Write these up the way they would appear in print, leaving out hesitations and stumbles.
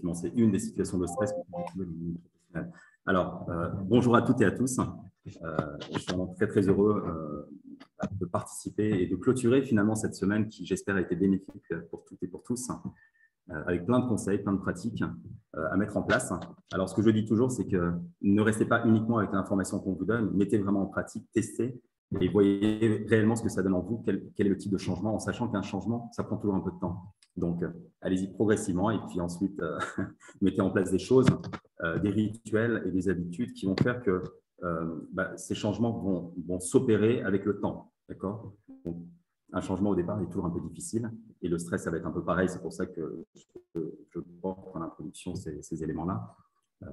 effectivement, c'est une des situations de stress que vous retrouvez dans le monde professionnel. Alors, bonjour à toutes et à tous. Je suis vraiment très, très heureux de participer et de clôturer finalement cette semaine qui, j'espère, a été bénéfique pour toutes et pour tous, avec plein de conseils, plein de pratiques à mettre en place. Alors, ce que je dis toujours, c'est que ne restez pas uniquement avec l'information qu'on vous donne, mettez vraiment en pratique, testez et voyez réellement ce que ça donne en vous, quel est le type de changement, en sachant qu'un changement, ça prend toujours un peu de temps. Donc, allez-y progressivement et puis ensuite, mettez en place des choses, des rituels et des habitudes qui vont faire que ces changements vont s'opérer avec le temps. D'accord ? Un changement au départ est toujours un peu difficile et le stress, ça va être un peu pareil. C'est pour ça que je porte en introduction ces éléments-là.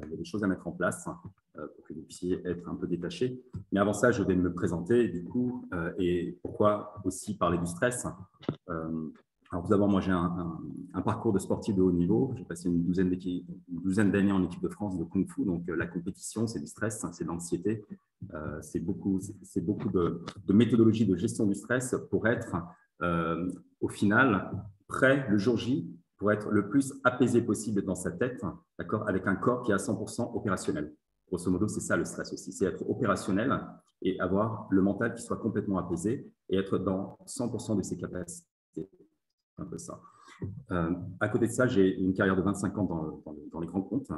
Il y a des choses à mettre en place pour que vous puissiez être un peu détaché. Mais avant ça, je vais me présenter du coup et pourquoi aussi parler du stress. Alors tout d'abord, moi j'ai un parcours de sportif de haut niveau. J'ai passé une douzaine d'années en équipe de France de Kung Fu. Donc la compétition, c'est du stress, c'est de l'anxiété. C'est beaucoup de méthodologie de gestion du stress pour être au final prêt le jour J pour être le plus apaisé possible dans sa tête, d'accord, avec un corps qui est à 100% opérationnel. Grosso modo, c'est ça le stress aussi, c'est être opérationnel et avoir le mental qui soit complètement apaisé et être dans 100% de ses capacités. Un peu ça. À côté de ça, j'ai une carrière de 25 ans dans les grands comptes,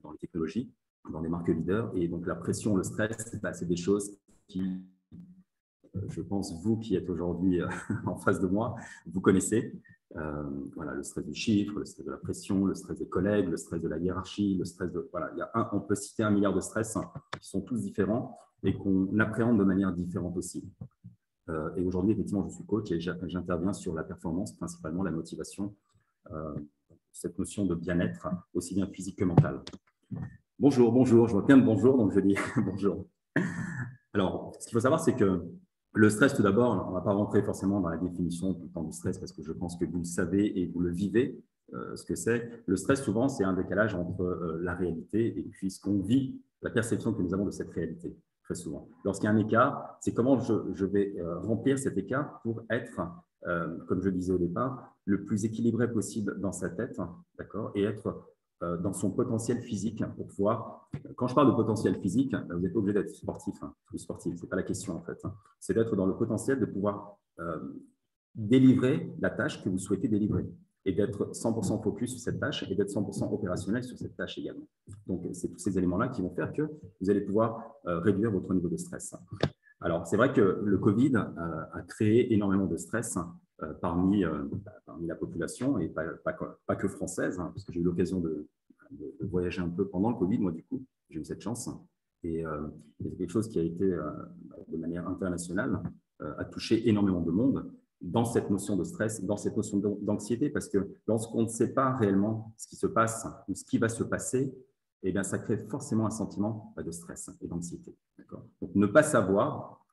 dans les technologies, dans les marques leaders. Et donc, la pression, le stress, c'est des choses qui, je pense, vous qui êtes aujourd'hui en face de moi, vous connaissez. Voilà, le stress du chiffre, le stress de la pression, le stress des collègues, le stress de la hiérarchie, le stress de… Voilà, on peut citer 1 milliard de stress qui sont tous différents et qu'on appréhende de manière différente aussi. Et aujourd'hui, effectivement, je suis coach et j'interviens sur la performance, principalement la motivation, cette notion de bien-être, aussi bien physique que mental. Bonjour, bonjour, je vois plein de bonjour, donc je dis bonjour. Alors, ce qu'il faut savoir, c'est que le stress, tout d'abord, on ne va pas rentrer forcément dans la définition tout le temps du stress parce que je pense que vous le savez et vous le vivez, ce que c'est. Le stress, souvent, c'est un décalage entre la réalité et puis ce qu'on vit, la perception que nous avons de cette réalité. Très souvent. Lorsqu'il y a un écart, c'est comment je vais remplir cet écart pour être, comme je disais au départ, le plus équilibré possible dans sa tête, d'accord, et être dans son potentiel physique pour pouvoir… Quand je parle de potentiel physique, vous n'êtes pas obligé d'être sportif, ou sportif, ce n'est pas la question en fait. C'est d'être dans le potentiel de pouvoir délivrer la tâche que vous souhaitez délivrer et d'être 100% focus sur cette tâche et d'être 100% opérationnel sur cette tâche également. Donc, c'est tous ces éléments-là qui vont faire que vous allez pouvoir réduire votre niveau de stress. Alors, c'est vrai que le Covid a créé énormément de stress parmi la population et pas que française, parce que j'ai eu l'occasion de voyager un peu pendant le Covid, moi du coup, j'ai eu cette chance. Et c'est quelque chose qui a été, de manière internationale, a touché énormément de monde dans cette notion de stress, dans cette notion d'anxiété, parce que lorsqu'on ne sait pas réellement ce qui se passe ou ce qui va se passer, eh bien, ça crée forcément un sentiment de stress et d'anxiété. Donc, ne pas savoir,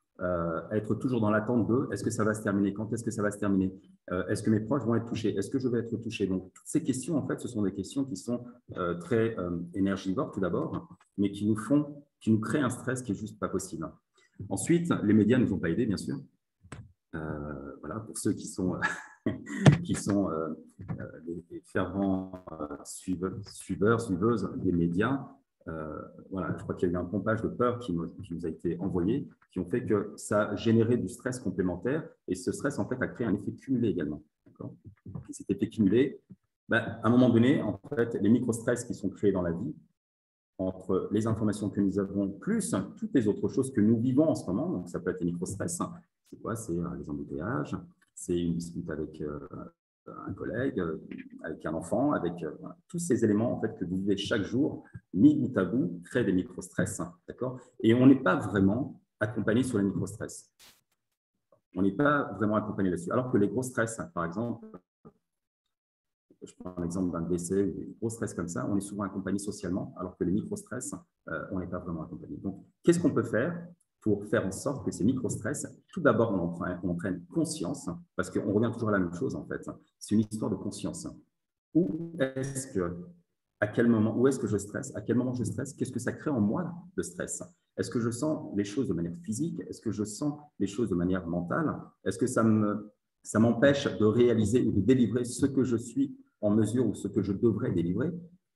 être toujours dans l'attente de est-ce que ça va se terminer, quand est-ce que ça va se terminer, est-ce que mes proches vont être touchés, est-ce que je vais être touché. Donc, toutes ces questions, en fait, ce sont des questions qui sont très énergivores, tout d'abord, mais qui nous créent un stress qui est juste pas possible. Ensuite, les médias ne nous ont pas aidés, bien sûr. Voilà, pour ceux qui sont, des fervents suiveuses des médias, voilà, je crois qu'il y a eu un pompage de peur qui nous a été envoyé, qui ont fait que ça a généré du stress complémentaire et ce stress, en fait, a créé un effet cumulé également. Et cet effet cumulé, à un moment donné, en fait, les micro-stress qui sont créés dans la vie, entre les informations que nous avons, plus toutes les autres choses que nous vivons en ce moment, donc ça peut être les micro-stress. C'est quoi? C'est les embouteillages, c'est une dispute avec un collègue, avec un enfant, avec tous ces éléments en fait, que vous vivez chaque jour, mis bout à bout, créent des micro-stress. D'accord? Et on n'est pas vraiment accompagné sur les micro-stress. On n'est pas vraiment accompagné là-dessus. Alors que les gros stress, par exemple, je prends l'exemple d'un décès ou des gros stress comme ça, on est souvent accompagné socialement, alors que les micro-stress, on n'est pas vraiment accompagné. Donc, qu'est-ce qu'on peut faire pour faire en sorte que ces micro-stress, tout d'abord, on en prenne conscience, parce qu'on revient toujours à la même chose, en fait. C'est une histoire de conscience. À quel moment, où est-ce que je stresse? À quel moment je stresse? Qu'est-ce que ça crée en moi de stress? Est-ce que je sens les choses de manière physique? Est-ce que je sens les choses de manière mentale? Est-ce que ça m'empêche de réaliser ou de délivrer ce que je suis en mesure ou ce que je devrais délivrer?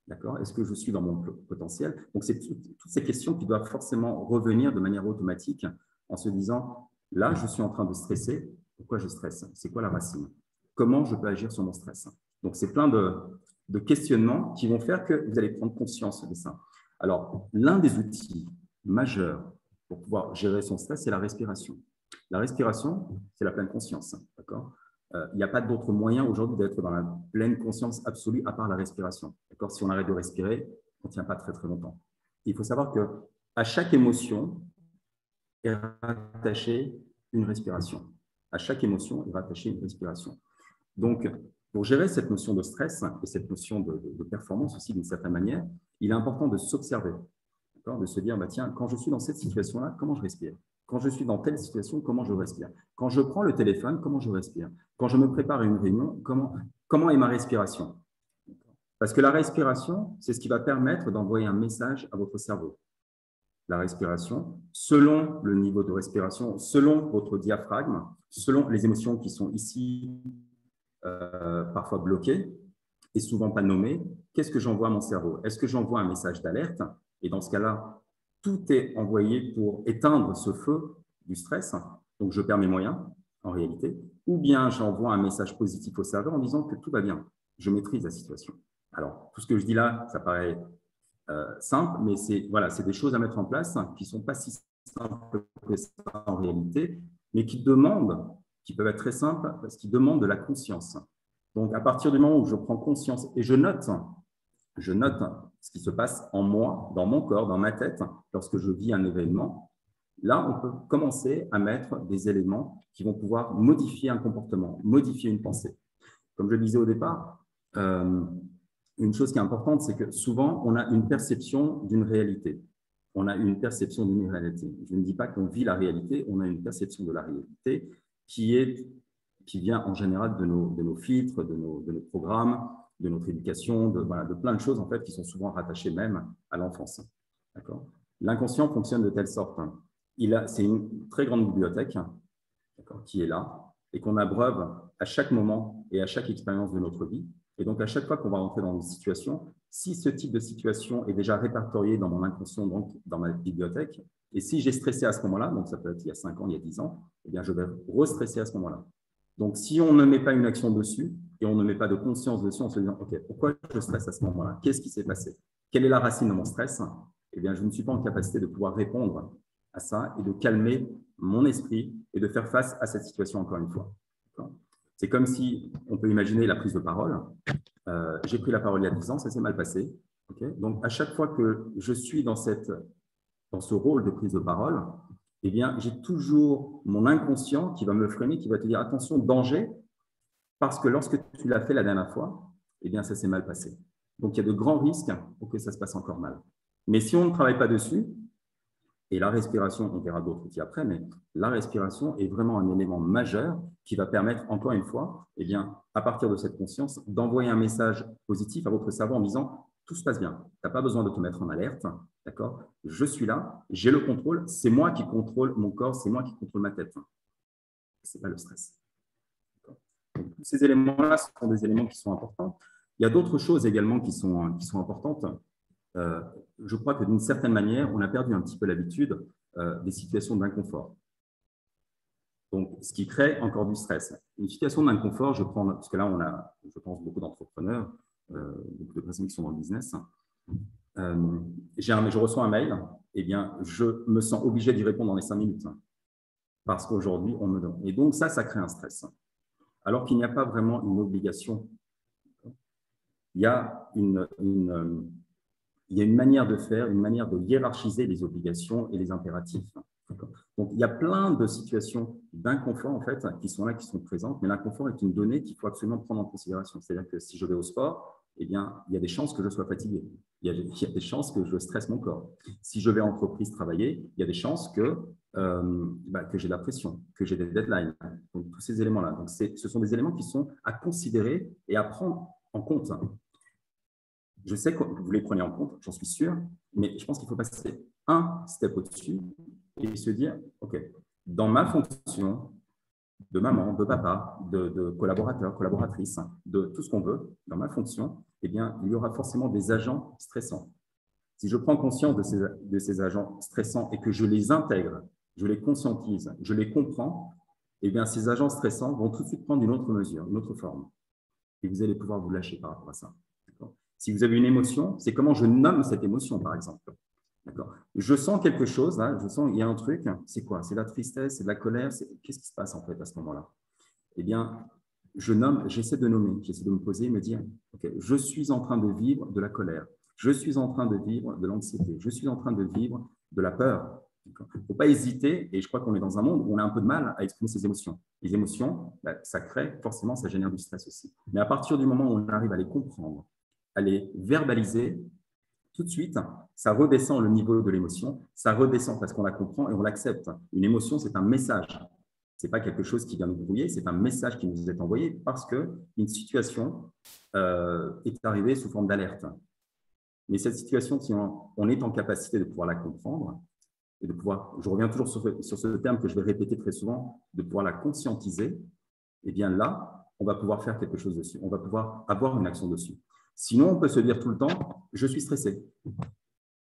D'accord? Est-ce que je suis dans mon potentiel? Donc, c'est toutes ces questions qui doivent forcément revenir de manière automatique en se disant, là, je suis en train de stresser. Pourquoi je stresse? C'est quoi la racine? Comment je peux agir sur mon stress? Donc, c'est plein de questionnements qui vont faire que vous allez prendre conscience de ça. Alors, l'un des outils majeurs pour pouvoir gérer son stress, c'est la respiration. La respiration, c'est la pleine conscience. D'accord? Il n'y a pas d'autre moyen aujourd'hui d'être dans la pleine conscience absolue à part la respiration. D'accord? Si on arrête de respirer, on ne tient pas très, très longtemps. Il faut savoir qu'à chaque émotion est rattachée une respiration. À chaque émotion est rattachée une respiration. Donc, pour gérer cette notion de stress et cette notion de performance aussi d'une certaine manière, il est important de s'observer, de se dire, bah, tiens, quand je suis dans cette situation-là, comment je respire? Quand je suis dans telle situation, comment je respire? Quand je prends le téléphone, comment je respire? Quand je me prépare à une réunion, comment est ma respiration? Parce que la respiration, c'est ce qui va permettre d'envoyer un message à votre cerveau. La respiration, selon le niveau de respiration, selon votre diaphragme, selon les émotions qui sont ici parfois bloquées et souvent pas nommées, qu'est-ce que j'envoie à mon cerveau? Est-ce que j'envoie un message d'alerte? Et dans ce cas-là, tout est envoyé pour éteindre ce feu du stress, donc je perds mes moyens en réalité, ou bien j'envoie un message positif au cerveau en disant que tout va bien, je maîtrise la situation. Alors, tout ce que je dis là, ça paraît simple, mais voilà, c'est des choses à mettre en place qui ne sont pas si simples que ça en réalité, mais qui peuvent être très simples, parce qu'ils demandent de la conscience. Donc, à partir du moment où je prends conscience et je note ce qui se passe en moi, dans mon corps, dans ma tête, lorsque je vis un événement, là, on peut commencer à mettre des éléments qui vont pouvoir modifier un comportement, modifier une pensée. Comme je le disais au départ, une chose qui est importante, c'est que souvent, on a une perception d'une réalité. On a une perception d'une réalité. Je ne dis pas qu'on vit la réalité, on a une perception de la réalité qui vient en général de nos filtres, de nos programmes, de notre éducation, de plein de choses en fait qui sont souvent rattachées même à l'enfance. L'inconscient fonctionne de telle sorte. C'est une très grande bibliothèque qui est là et qu'on abreuve à chaque moment et à chaque expérience de notre vie. Et donc, à chaque fois qu'on va rentrer dans une situation, si ce type de situation est déjà répertorié dans mon inconscient, donc dans ma bibliothèque, et si j'ai stressé à ce moment-là, donc ça peut être il y a 5 ans, il y a 10 ans, eh bien, je vais restresser à ce moment-là. Donc, si on ne met pas une action dessus et on ne met pas de conscience dessus en se disant, OK, pourquoi je stresse à ce moment-là? Qu'est-ce qui s'est passé? Quelle est la racine de mon stress? Eh bien, je ne suis pas en capacité de pouvoir répondre à ça et de calmer mon esprit et de faire face à cette situation encore une fois. C'est comme si on peut imaginer la prise de parole. J'ai pris la parole il y a 10 ans, ça s'est mal passé. Donc, à chaque fois que je suis dans ce rôle de prise de parole, eh bien, j'ai toujours mon inconscient qui va me freiner, qui va te dire attention, danger, parce que lorsque tu l'as fait la dernière fois, eh bien, ça s'est mal passé. Donc, il y a de grands risques pour que ça se passe encore mal. Mais si on ne travaille pas dessus, et la respiration, on verra d'autres outils après, mais la respiration est vraiment un élément majeur qui va permettre, encore une fois, eh bien, à partir de cette conscience, d'envoyer un message positif à votre cerveau en disant « tout se passe bien, tu n'as pas besoin de te mettre en alerte, d'accord? Je suis là, j'ai le contrôle, c'est moi qui contrôle mon corps, c'est moi qui contrôle ma tête. » Ce n'est pas le stress. Donc, tous ces éléments-là sont des éléments qui sont importants. Il y a d'autres choses également qui sont importantes. Je crois que d'une certaine manière, on a perdu un petit peu l'habitude des situations d'inconfort. Donc, ce qui crée encore du stress. Une situation d'inconfort, parce que là, on a, je pense, beaucoup d'entrepreneurs, beaucoup de personnes qui sont dans le business. Je reçois un mail, eh bien, je me sens obligé d'y répondre dans les 5 minutes. Parce qu'aujourd'hui, on me donne. Et donc, ça crée un stress. Alors qu'il n'y a pas vraiment une obligation. Il y a il y a une manière de faire, une manière de hiérarchiser les obligations et les impératifs. Donc, il y a plein de situations d'inconfort, en fait, qui sont là, qui sont présentes, mais l'inconfort est une donnée qu'il faut absolument prendre en considération. C'est-à-dire que si je vais au sport, eh bien, il y a des chances que je sois fatigué. Il y a des chances que je stresse mon corps. Si je vais en entreprise travailler, il y a des chances que j'ai de la pression, que j'ai des deadlines. Donc, tous ces éléments-là. Donc, ce sont des éléments qui sont à considérer et à prendre en compte. Je sais que vous les prenez en compte, j'en suis sûr, mais je pense qu'il faut passer un step au-dessus et se dire, OK, dans ma fonction, de maman, de papa, de collaborateurs, collaboratrices, de tout ce qu'on veut dans ma fonction, eh bien, il y aura forcément des agents stressants. Si je prends conscience de ces agents stressants et que je les intègre, je les conscientise, je les comprends, eh bien, ces agents stressants vont tout de suite prendre une autre mesure, une autre forme. Et vous allez pouvoir vous lâcher par rapport à ça. Si vous avez une émotion, c'est comment je nomme cette émotion, par exemple. Je sens quelque chose, là, je sens il y a un truc, c'est quoi? C'est de la tristesse, c'est de la colère, qu'est-ce qui se passe en fait à ce moment-là? Eh bien, je nomme, j'essaie de nommer, j'essaie de me poser et me dire, okay, je suis en train de vivre de la colère, je suis en train de vivre de l'anxiété, je suis en train de vivre de la peur. Il ne faut pas hésiter, et je crois qu'on est dans un monde où on a un peu de mal à exprimer ses émotions. Les émotions, ça crée, forcément, ça génère du stress aussi. Mais à partir du moment où on arrive à les comprendre, à les verbaliser, tout de suite, ça redescend le niveau de l'émotion, ça redescend parce qu'on la comprend et on l'accepte. Une émotion, c'est un message. Ce n'est pas quelque chose qui vient nous brouiller, c'est un message qui nous est envoyé parce qu'une situation est arrivée sous forme d'alerte. Mais cette situation, si on est en capacité de pouvoir la comprendre et de pouvoir, je reviens toujours sur ce terme que je vais répéter très souvent, de pouvoir la conscientiser, eh bien là, on va pouvoir faire quelque chose dessus, on va pouvoir avoir une action dessus. Sinon, on peut se dire tout le temps, je suis stressé.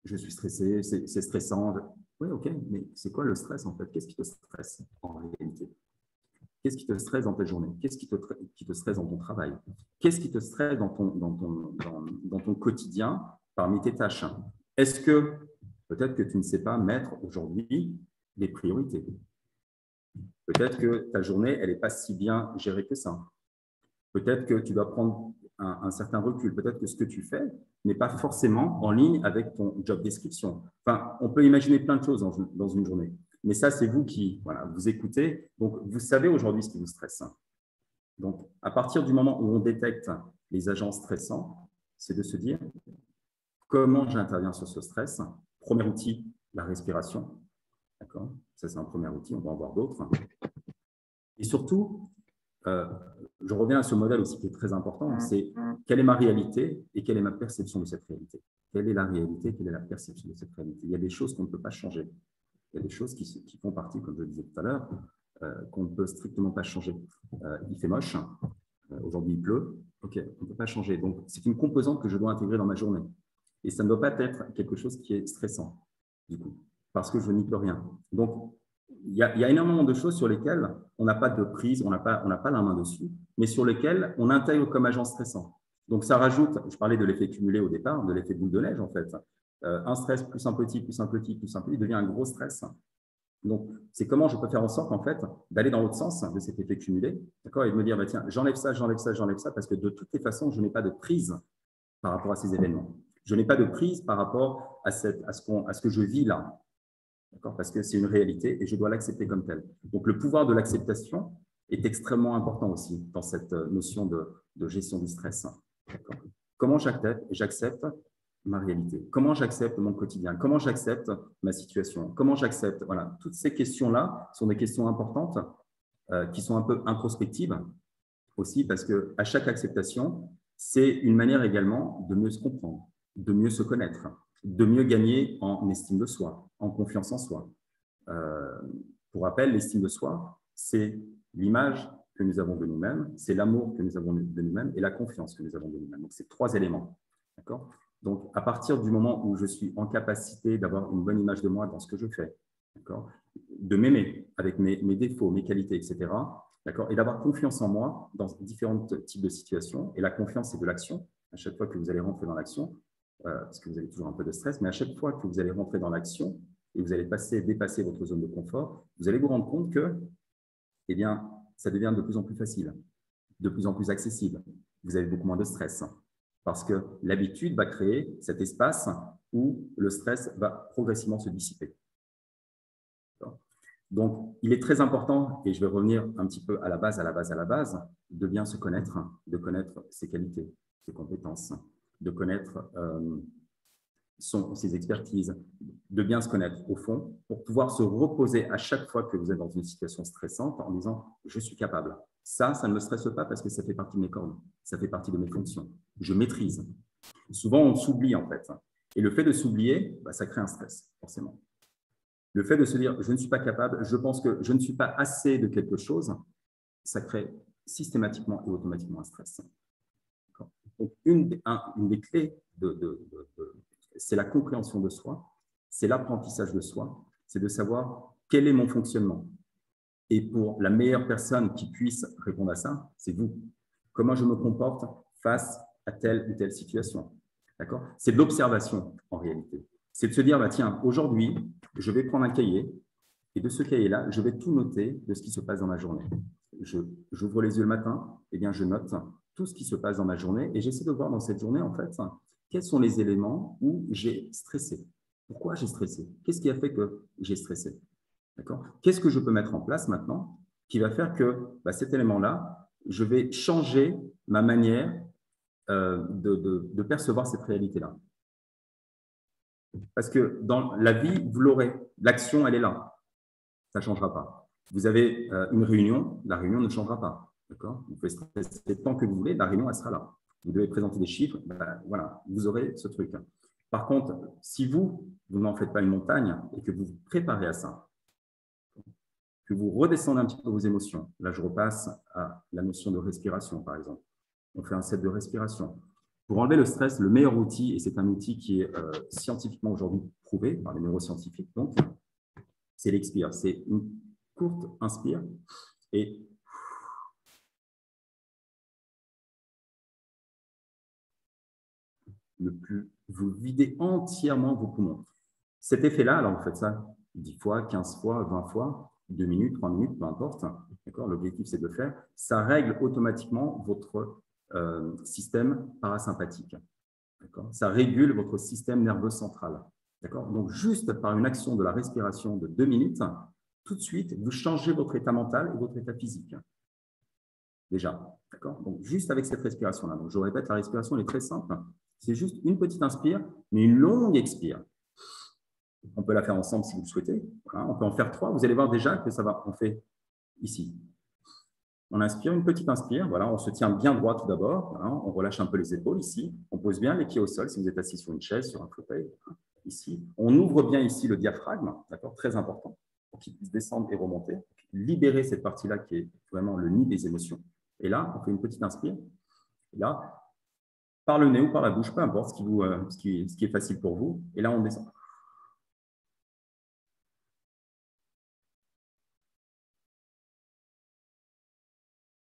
Je suis stressé, c'est stressant. Oui, ok, mais c'est quoi le stress en fait? Qu'est-ce qui te stresse en réalité? Qu'est-ce qui te stresse dans ta journée? Qu'est-ce qui te stresse dans ton travail? Qu'est-ce qui te stresse dans ton quotidien parmi tes tâches? Est-ce que peut-être que tu ne sais pas mettre aujourd'hui des priorités? Peut-être que ta journée, elle n'est pas si bien gérée que ça. Peut-être que tu dois prendre un certain recul. Peut-être que ce que tu fais n'est pas forcément en ligne avec ton job description. Enfin, on peut imaginer plein de choses dans une journée. Mais ça, c'est vous qui vous écoutez. Donc, vous savez aujourd'hui ce qui vous stresse. Donc, à partir du moment où on détecte les agents stressants, c'est de se dire comment j'interviens sur ce stress. Premier outil, la respiration. D'accord? Ça, c'est un premier outil. On va en voir d'autres. Et surtout, je reviens à ce modèle aussi qui est très important, c'est quelle est ma réalité et quelle est ma perception de cette réalité. Quelle est la réalité, quelle est la perception de cette réalité. Il y a des choses qu'on ne peut pas changer. Il y a des choses qui font partie, comme je le disais tout à l'heure, qu'on ne peut strictement pas changer. Il fait moche, aujourd'hui il pleut, ok, on ne peut pas changer. Donc c'est une composante que je dois intégrer dans ma journée. Et ça ne doit pas être quelque chose qui est stressant, du coup, parce que je n'y peux rien. Donc, il y a énormément de choses sur lesquelles on n'a pas de prise, on n'a pas la main dessus, mais sur lesquelles on intègre comme agent stressant. Donc, ça rajoute, je parlais de l'effet cumulé au départ, de l'effet boule de neige en fait. Un stress plus un petit, plus un petit, plus un petit, devient un gros stress. Donc, c'est comment je peux faire en sorte en fait d'aller dans l'autre sens de cet effet cumulé, d'accord, et de me dire, bah, tiens, j'enlève ça, j'enlève ça, j'enlève ça, parce que de toutes les façons, je n'ai pas de prise par rapport à ces événements. Je n'ai pas de prise par rapport à ce que je vis là. Parce que c'est une réalité et je dois l'accepter comme telle. Donc, le pouvoir de l'acceptation est extrêmement important aussi dans cette notion de gestion du stress. Comment j'accepte ma réalité? Comment j'accepte mon quotidien? Comment j'accepte ma situation? Comment j'accepte? Voilà, toutes ces questions-là sont des questions importantes qui sont un peu introspectives aussi parce qu'à chaque acceptation, c'est une manière également de mieux se comprendre, de mieux se connaître, de mieux gagner en estime de soi, en confiance en soi. Pour rappel, l'estime de soi, c'est l'image que nous avons de nous-mêmes, c'est l'amour que nous avons de nous-mêmes et la confiance que nous avons de nous-mêmes. Donc, c'est 3 éléments. D'accord? Donc, à partir du moment où je suis en capacité d'avoir une bonne image de moi dans ce que je fais, de m'aimer avec mes défauts, mes qualités, etc., et d'avoir confiance en moi dans différents types de situations. Et la confiance, c'est de l'action. À chaque fois que vous allez rentrer dans l'action, parce que vous avez toujours un peu de stress, mais à chaque fois que vous allez rentrer dans l'action et vous allez dépasser votre zone de confort, vous allez vous rendre compte que eh bien, ça devient de plus en plus facile, de plus en plus accessible. Vous avez beaucoup moins de stress parce que l'habitude va créer cet espace où le stress va progressivement se dissiper. Donc, il est très important, et je vais revenir un petit peu à la base, de bien se connaître, de connaître ses qualités, ses compétences, de connaître ses expertises, de bien se connaître au fond, pour pouvoir se reposer à chaque fois que vous êtes dans une situation stressante en disant « je suis capable ». Ça ne me stresse pas parce que ça fait partie de mes cordes, ça fait partie de mes fonctions. Je maîtrise. Souvent, on s'oublie en fait. Et le fait de s'oublier, ça crée un stress, forcément. Le fait de se dire « je ne suis pas capable, je pense que je ne suis pas assez de quelque chose », ça crée systématiquement et automatiquement un stress. Donc, une des clés, c'est la compréhension de soi, c'est l'apprentissage de soi, c'est de savoir quel est mon fonctionnement. Et pour la meilleure personne qui puisse répondre à ça, c'est vous. Comment je me comporte face à telle ou telle situation. D'accord ? C'est de l'observation en réalité. C'est de se dire, bah, tiens, aujourd'hui, je vais prendre un cahier et de ce cahier-là, je vais tout noter de ce qui se passe dans ma journée. J'ouvre les yeux le matin, et bien je note tout ce qui se passe dans ma journée et j'essaie de voir dans cette journée, en fait, quels sont les éléments où j'ai stressé. Pourquoi j'ai stressé? Qu'est-ce qui a fait que j'ai stressé? D'accord? Qu'est-ce que je peux mettre en place maintenant qui va faire que bah, cet élément-là, je vais changer ma manière de percevoir cette réalité-là. Parce que dans la vie, vous l'aurez. L'action, elle est là. Ça ne changera pas. Vous avez une réunion, la réunion ne changera pas. D'accord? Vous pouvez stresser tant que vous voulez, la réunion, elle sera là. Vous devez présenter des chiffres, ben, voilà, vous aurez ce truc. Par contre, si vous n'en faites pas une montagne et que vous vous préparez à ça, que vous redescendez un petit peu vos émotions, là je repasse à la notion de respiration, par exemple. On fait un set de respiration. Pour enlever le stress, le meilleur outil, et c'est un outil qui est scientifiquement aujourd'hui prouvé par les neuroscientifiques, donc, c'est l'expire. C'est une courte inspire et vous videz entièrement vos poumons. Cet effet-là, alors vous faites ça 10 fois, 15 fois, 20 fois, 2 minutes, 3 minutes, peu importe. L'objectif, c'est de le faire. Ça règle automatiquement votre système parasympathique. Ça régule votre système nerveux central. Donc, juste par une action de la respiration de 2 minutes, tout de suite, vous changez votre état mental et votre état physique. Déjà. Donc, juste avec cette respiration-là. Donc, je répète, la respiration elle est très simple. C'est juste une petite inspire, mais une longue expire. On peut la faire ensemble si vous le souhaitez. Voilà, on peut en faire 3. Vous allez voir déjà que ça va. On fait ici. On inspire, une petite inspire. Voilà, on se tient bien droit tout d'abord. Voilà, on relâche un peu les épaules ici. On pose bien les pieds au sol si vous êtes assis sur une chaise, sur un fauteuil. Ici. On ouvre bien ici le diaphragme, très important, pour qu'il puisse descendre et remonter. Libérer cette partie-là qui est vraiment le nid des émotions. Et là, on fait une petite inspire. Et là, par le nez ou par la bouche, peu importe ce qui est facile pour vous. Et là, on descend.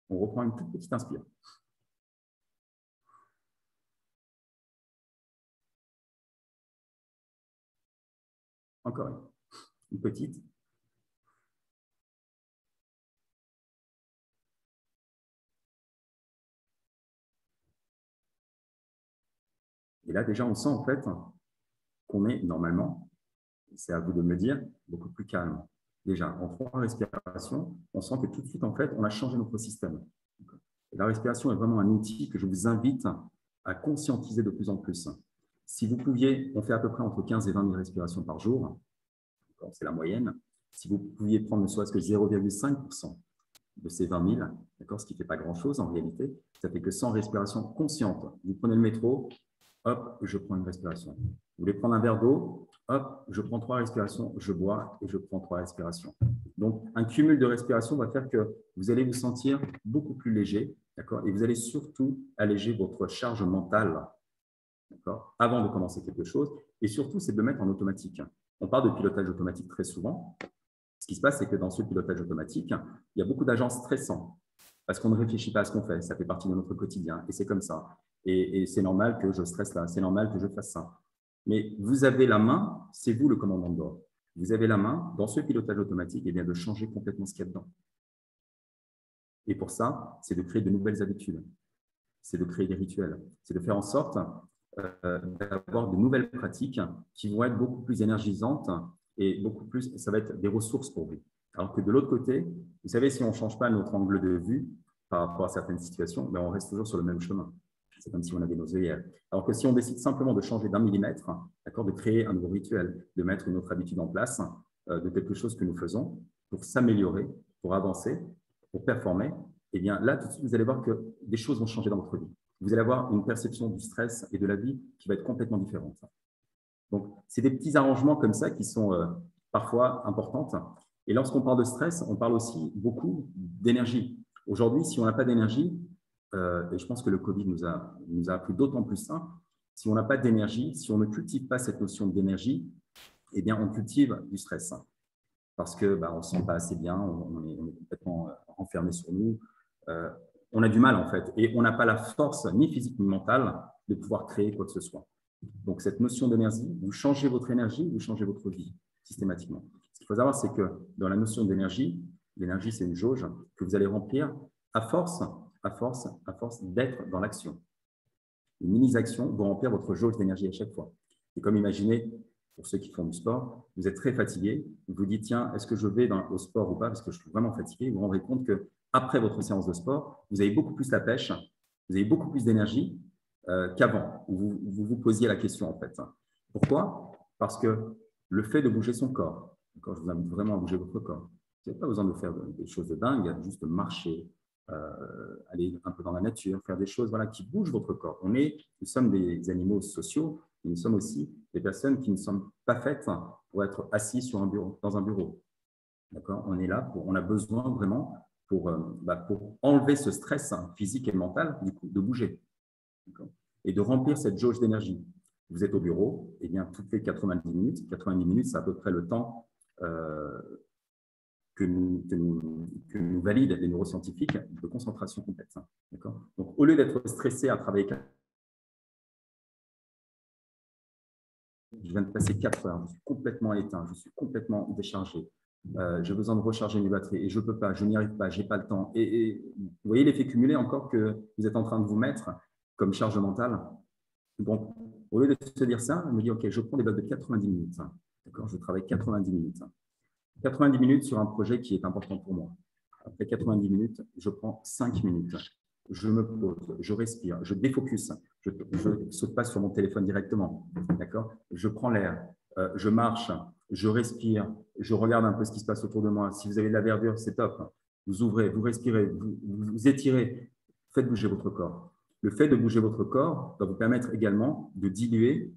On reprend une toute petite inspire. Encore une petite. Et là, déjà, on sent en fait qu'on est normalement, c'est à vous de me dire, beaucoup plus calme. Déjà, en 3 respirations, on sent que tout de suite, en fait, on a changé notre système. Et la respiration est vraiment un outil que je vous invite à conscientiser de plus en plus. Si vous pouviez, on fait à peu près entre 15 et 20 000 respirations par jour, c'est la moyenne. Si vous pouviez prendre ne serait-ce que 0,5% de ces 20 000, ce qui ne fait pas grand-chose en réalité, ça fait que 100 respirations conscientes. Vous prenez le métro, hop, je prends une respiration. Vous voulez prendre un verre d'eau, hop, je prends 3 respirations, je bois et je prends 3 respirations. Donc, un cumul de respirations va faire que vous allez vous sentir beaucoup plus léger, et vous allez surtout alléger votre charge mentale, avant de commencer quelque chose. Et surtout, c'est de le mettre en automatique. On parle de pilotage automatique très souvent. Ce qui se passe, c'est que dans ce pilotage automatique, il y a beaucoup d'agents stressants parce qu'on ne réfléchit pas à ce qu'on fait. Ça fait partie de notre quotidien et c'est comme ça. Et c'est normal que je stresse là, c'est normal que je fasse ça. Mais vous avez la main, c'est vous le commandant de bord. Vous avez la main dans ce pilotage automatique de changer complètement ce qu'il y a dedans. Et pour ça, c'est de créer de nouvelles habitudes. C'est de créer des rituels. C'est de faire en sorte d'avoir de nouvelles pratiques qui vont être beaucoup plus énergisantes et beaucoup plus, ça va être des ressources pour vous. Alors que de l'autre côté, vous savez, si on ne change pas notre angle de vue par rapport à certaines situations, on reste toujours sur le même chemin. C'est comme si on avait nos œillères. Alors que si on décide simplement de changer d'1 millimètre, de créer un nouveau rituel, de mettre une autre habitude en place, de quelque chose que nous faisons pour s'améliorer, pour avancer, pour performer, eh bien là, tout de suite, vous allez voir que des choses vont changer dans votre vie. Vous allez avoir une perception du stress et de la vie qui va être complètement différente. Donc, c'est des petits arrangements comme ça qui sont parfois importants. Et lorsqu'on parle de stress, on parle aussi beaucoup d'énergie. Aujourd'hui, si on n'a pas d'énergie, et je pense que le Covid nous a appris d'autant plus ça, si on n'a pas d'énergie, si on ne cultive pas cette notion d'énergie, eh bien, on cultive du stress parce que on ne se sent pas assez bien, on est complètement renfermé sur nous. On a du mal, en fait, et on n'a pas la force, ni physique ni mentale, de pouvoir créer quoi que ce soit. Donc, cette notion d'énergie, vous changez votre énergie, vous changez votre vie systématiquement. Ce qu'il faut savoir, c'est que dans la notion d'énergie, l'énergie, c'est une jauge que vous allez remplir à force d'être dans l'action. Les mini-actions vont remplir votre jauge d'énergie à chaque fois. Et comme imaginez, pour ceux qui font du sport, vous êtes très fatigué, vous vous dites, tiens, est-ce que je vais au sport ou pas, parce que je suis vraiment fatigué. Vous vous rendrez compte qu'après votre séance de sport, vous avez beaucoup plus la pêche, vous avez beaucoup plus d'énergie qu'avant, où vous posiez la question, en fait. Pourquoi? Parce que le fait de bouger son corps, quand je vous invite vraiment à bouger votre corps, vous n'avez pas besoin de faire des choses de dingue, juste marcher, aller un peu dans la nature, faire des choses qui bougent votre corps. Nous sommes des animaux sociaux, mais nous sommes aussi des personnes qui ne sont pas faites pour être assis dans un bureau. D'accord? On est là, on a besoin vraiment pour enlever ce stress physique et mental, du coup, de bouger. Et de remplir cette jauge d'énergie. Vous êtes au bureau, et bien toutes les 90 minutes, c'est à peu près le temps que nous valident les neuroscientifiques de concentration complète. Donc, au lieu d'être stressé à travailler, je viens de passer 4 heures, je suis complètement éteint, je suis complètement déchargé. J'ai besoin de recharger mes batteries et je ne peux pas, je n'y arrive pas, je n'ai pas le temps. Et vous voyez l'effet cumulé encore que vous êtes en train de vous mettre comme charge mentale. Donc, au lieu de se dire ça, je me dis, OK, je prends des blocs de 90 minutes. Je travaille 90 minutes. 90 minutes sur un projet qui est important pour moi. Après 90 minutes, je prends 5 minutes. Je me pose, je respire, je défocus. Je ne saute pas sur mon téléphone directement. Je prends l'air, je marche, je respire, je regarde un peu ce qui se passe autour de moi. Si vous avez de la verdure, c'est top. Vous ouvrez, vous respirez, vous étirez. Faites bouger votre corps. Le fait de bouger votre corps va vous permettre également de diluer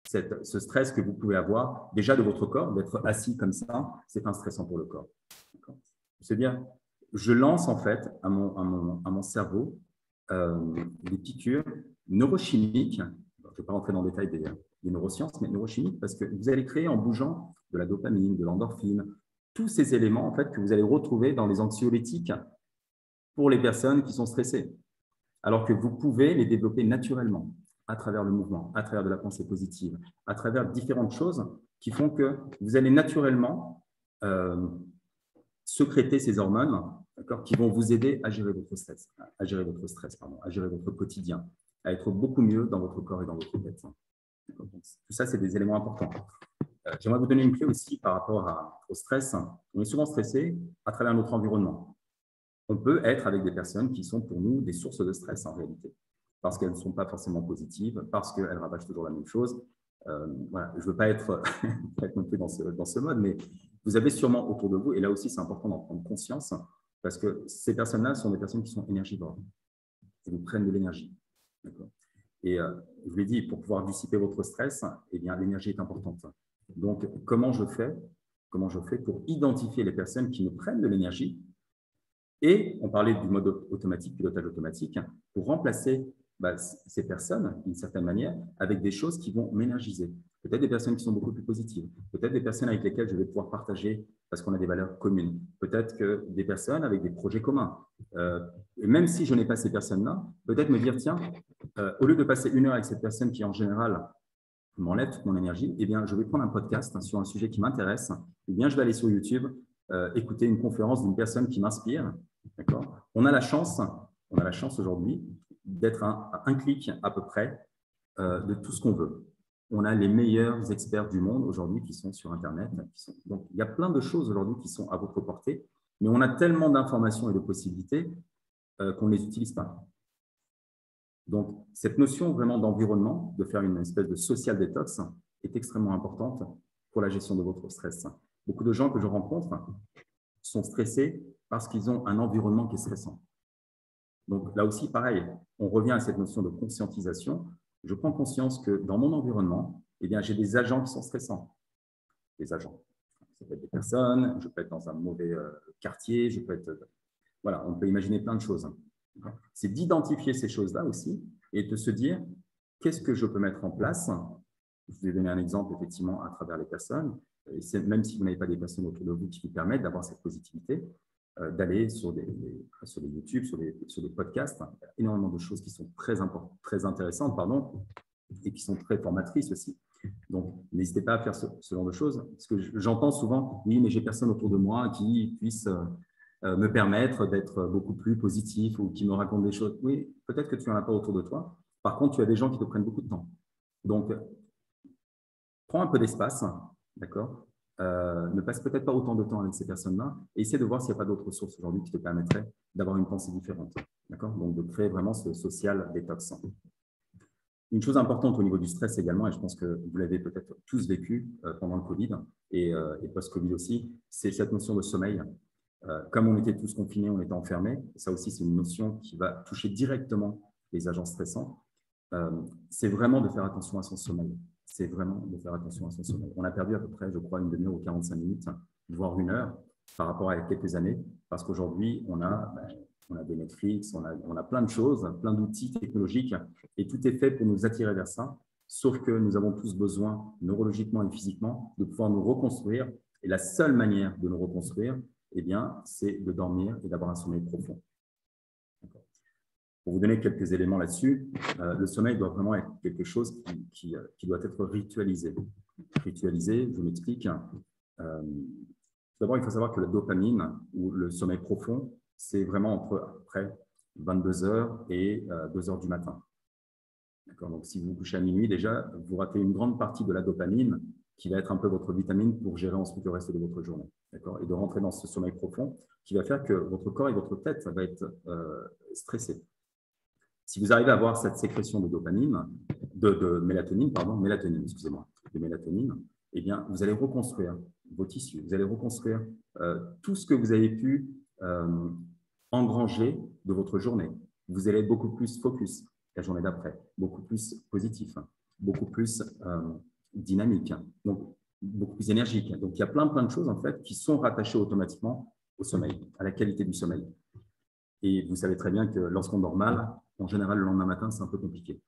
ce stress que vous pouvez avoir déjà de votre corps, d'être assis comme ça, c'est pas stressant pour le corps. C'est-à-dire, je lance en fait à mon cerveau des piqûres neurochimiques. Je ne vais pas rentrer dans le détail des neurosciences, mais neurochimiques, parce que vous allez créer en bougeant de la dopamine, de l'endorphine, tous ces éléments en fait que vous allez retrouver dans les anxiolytiques pour les personnes qui sont stressées, alors que vous pouvez les développer naturellement à travers le mouvement, à travers de la pensée positive, à travers différentes choses qui font que vous allez naturellement sécréter ces hormones qui vont vous aider à gérer votre stress, à gérer votre quotidien, à être beaucoup mieux dans votre corps et dans votre tête. Donc, tout ça, c'est des éléments importants. J'aimerais vous donner une clé aussi par rapport au stress. On est souvent stressé à travers notre environnement. On peut être avec des personnes qui sont pour nous des sources de stress en réalité, parce qu'elles ne sont pas forcément positives, parce qu'elles rabâchent toujours la même chose. Voilà, je ne veux pas être non plus dans ce mode, mais vous avez sûrement autour de vous, et là aussi c'est important d'en prendre conscience, parce que ces personnes-là sont des personnes qui sont énergivores, qui vous prennent de l'énergie. Et je vous l'ai dit, pour pouvoir dissiper votre stress, eh bien, l'énergie est importante. Donc, comment je fais pour identifier les personnes qui nous prennent de l'énergie? Et on parlait du mode automatique, pilotage automatique, pour remplacer ces personnes, d'une certaine manière, avec des choses qui vont m'énergiser. Peut-être des personnes qui sont beaucoup plus positives, peut-être des personnes avec lesquelles je vais pouvoir partager parce qu'on a des valeurs communes, peut-être que des personnes avec des projets communs. Et même si je n'ai pas ces personnes-là, peut-être me dire, tiens, au lieu de passer 1 heure avec cette personne qui, en général, m'enlève toute mon énergie, eh bien, je vais prendre un podcast sur un sujet qui m'intéresse, ou bien je vais aller sur YouTube, écouter une conférence d'une personne qui m'inspire. On a la chance aujourd'hui d'être à un clic à peu près de tout ce qu'on veut. On a les meilleurs experts du monde aujourd'hui qui sont sur Internet. Donc, il y a plein de choses aujourd'hui qui sont à votre portée, mais on a tellement d'informations et de possibilités qu'on ne les utilise pas. Donc, cette notion vraiment d'environnement, de faire une espèce de social détox, est extrêmement importante pour la gestion de votre stress. Beaucoup de gens que je rencontre sont stressés parce qu'ils ont un environnement qui est stressant. Donc, là aussi, pareil, on revient à cette notion de conscientisation. Je prends conscience que dans mon environnement, eh bien, j'ai des agents qui sont stressants. Des agents. Ça peut être des personnes, je peux être dans un mauvais quartier, je peux être Voilà, on peut imaginer plein de choses. C'est d'identifier ces choses-là aussi et de se dire qu'est-ce que je peux mettre en place. Je vais donner un exemple effectivement à travers les personnes. Et même si vous n'avez pas des personnes autour de vous qui vous permettent d'avoir cette positivité, d'aller sur des YouTube, sur des podcasts. Il y a énormément de choses qui sont très intéressantes et qui sont très formatrices aussi. Donc, n'hésitez pas à faire ce genre de choses. Parce que j'entends souvent, oui, mais j'ai personne autour de moi qui puisse me permettre d'être beaucoup plus positif ou qui me raconte des choses. Oui, peut-être que tu n'en as pas autour de toi. Par contre, tu as des gens qui te prennent beaucoup de temps. Donc, prends un peu d'espace, d'accord, ne passe peut-être pas autant de temps avec ces personnes-là et essaie de voir s'il n'y a pas d'autres ressources aujourd'hui qui te permettraient d'avoir une pensée différente. D'accord? Donc, de créer vraiment ce social détox. Une chose importante au niveau du stress également, et je pense que vous l'avez peut-être tous vécu pendant le Covid et post-Covid aussi, c'est cette notion de sommeil. Comme on était tous confinés, on était enfermés, ça aussi c'est une notion qui va toucher directement les agents stressants. C'est vraiment de faire attention à son sommeil. C'est vraiment de faire attention à son sommeil. On a perdu à peu près, je crois, une demi-heure ou 45 minutes, voire une heure par rapport à il y a quelques années, parce qu'aujourd'hui, on a des Netflix, on a plein de choses, plein d'outils technologiques, et tout est fait pour nous attirer vers ça, sauf que nous avons tous besoin, neurologiquement et physiquement, de pouvoir nous reconstruire, et la seule manière de nous reconstruire, eh bien, c'est de dormir et d'avoir un sommeil profond. Pour vous donner quelques éléments là-dessus, le sommeil doit vraiment être quelque chose qui doit être ritualisé. Ritualisé, je m'explique. D'abord, il faut savoir que la dopamine, ou le sommeil profond, c'est vraiment entre après 22 heures et 2 heures du matin. Donc, si vous vous couchez à minuit, déjà, vous ratez une grande partie de la dopamine qui va être un peu votre vitamine pour gérer ensuite le reste de votre journée. Et de rentrer dans ce sommeil profond qui va faire que votre corps et votre tête va être stressés. Si vous arrivez à avoir cette sécrétion de dopamine, de mélatonine, de mélatonine, eh bien, vous allez reconstruire vos tissus, vous allez reconstruire tout ce que vous avez pu engranger de votre journée. Vous allez être beaucoup plus focus la journée d'après, beaucoup plus positif, beaucoup plus dynamique, donc beaucoup plus énergique. Donc, il y a plein de choses en fait qui sont rattachées automatiquement au sommeil, à la qualité du sommeil. Et vous savez très bien que lorsqu'on dort mal, en général, le lendemain matin, c'est un peu compliqué.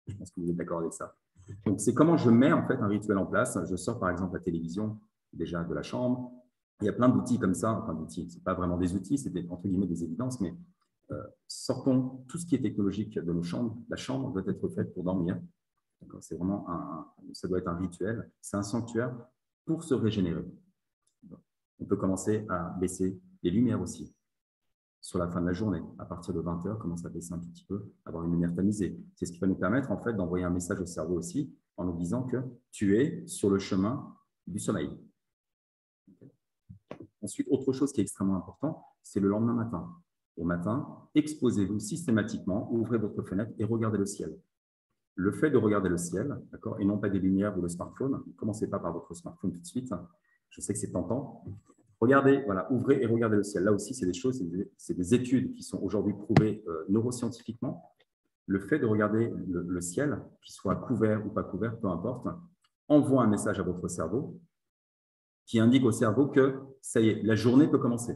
Je pense que vous êtes d'accord avec ça. Donc, c'est comment je mets en fait un rituel en place. Je sors par exemple la télévision déjà de la chambre. Il y a plein d'outils comme ça. Enfin, d'outils, ce n'est pas vraiment des outils, c'est entre guillemets des évidences, mais sortons tout ce qui est technologique de nos chambres. La chambre doit être faite pour dormir. C'est vraiment ça doit être un rituel. C'est un sanctuaire pour se régénérer. On peut commencer à baisser les lumières aussi. Sur la fin de la journée, à partir de 20 heures, commence à baisser un tout petit peu, avoir une lumière tamisée. C'est ce qui va nous permettre en fait d'envoyer un message au cerveau aussi en nous disant que tu es sur le chemin du sommeil. Ensuite, autre chose qui est extrêmement important, c'est le lendemain matin. Au matin, exposez-vous systématiquement, ouvrez votre fenêtre et regardez le ciel. Le fait de regarder le ciel, et non pas des lumières ou le smartphone, ne commencez pas par votre smartphone tout de suite. Je sais que c'est tentant. Regardez, voilà, ouvrez et regardez le ciel. Là aussi, c'est des choses, c'est des études qui sont aujourd'hui prouvées neuroscientifiquement. Le fait de regarder le ciel, qu'il soit couvert ou pas couvert, peu importe, envoie un message à votre cerveau qui indique au cerveau que ça y est, la journée peut commencer.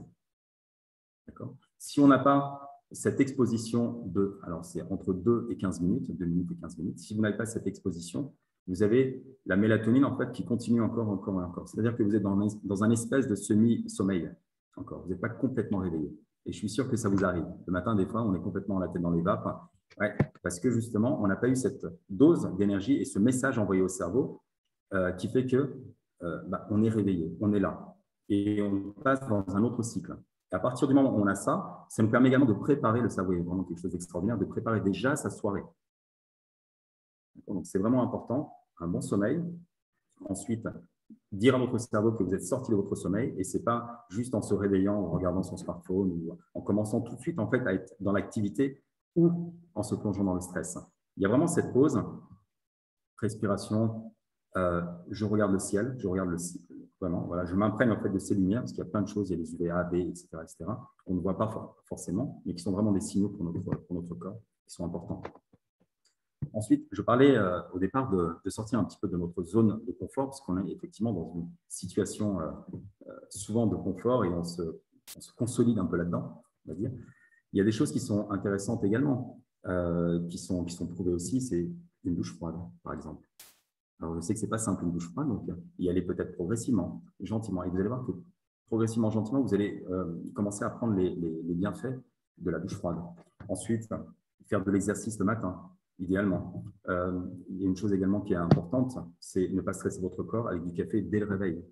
Si on n'a pas cette exposition alors c'est entre 2 et 15 minutes, 2 minutes et 15 minutes, si vous n'avez pas cette exposition, vous avez la mélatonine en fait qui continue encore. C'est-à-dire que vous êtes dans un espèce de semi-sommeil encore. Vous n'êtes pas complètement réveillé. Et je suis sûr que ça vous arrive. Le matin, des fois, on est complètement la tête dans les vapes. Ouais, parce que justement, on n'a pas eu cette dose d'énergie et ce message envoyé au cerveau qui fait que on est réveillé, on est là. Et on passe dans un autre cycle. Et à partir du moment où on a ça, ça nous permet également de préparer le cerveau. C'est vraiment quelque chose d'extraordinaire, de préparer déjà sa soirée. Donc, c'est vraiment important, un bon sommeil. Ensuite, dire à votre cerveau que vous êtes sorti de votre sommeil et ce n'est pas juste en se réveillant, en regardant son smartphone ou en commençant tout de suite en fait, à être dans l'activité ou en se plongeant dans le stress. Il y a vraiment cette pause, respiration, je regarde le ciel, vraiment, voilà, je m'imprègne en fait de ces lumières parce qu'il y a plein de choses, il y a les UVA, B, etc., qu'on ne voit pas forcément, mais qui sont vraiment des signaux pour notre corps, qui sont importants. Ensuite, je parlais au départ de sortir un petit peu de notre zone de confort, parce qu'on est effectivement dans une situation souvent de confort et on se se consolide un peu là-dedans, on va dire. Il y a des choses qui sont intéressantes également, qui sont prouvées aussi, c'est une douche froide, par exemple. Alors, je sais que ce n'est pas simple une douche froide, donc y aller peut-être progressivement, gentiment. Et vous allez voir que progressivement, gentiment, vous allez commencer à prendre les bienfaits de la douche froide. Ensuite, faire de l'exercice le matin, idéalement. Il y a une chose également qui est importante, c'est ne pas stresser votre corps avec du café dès le réveil.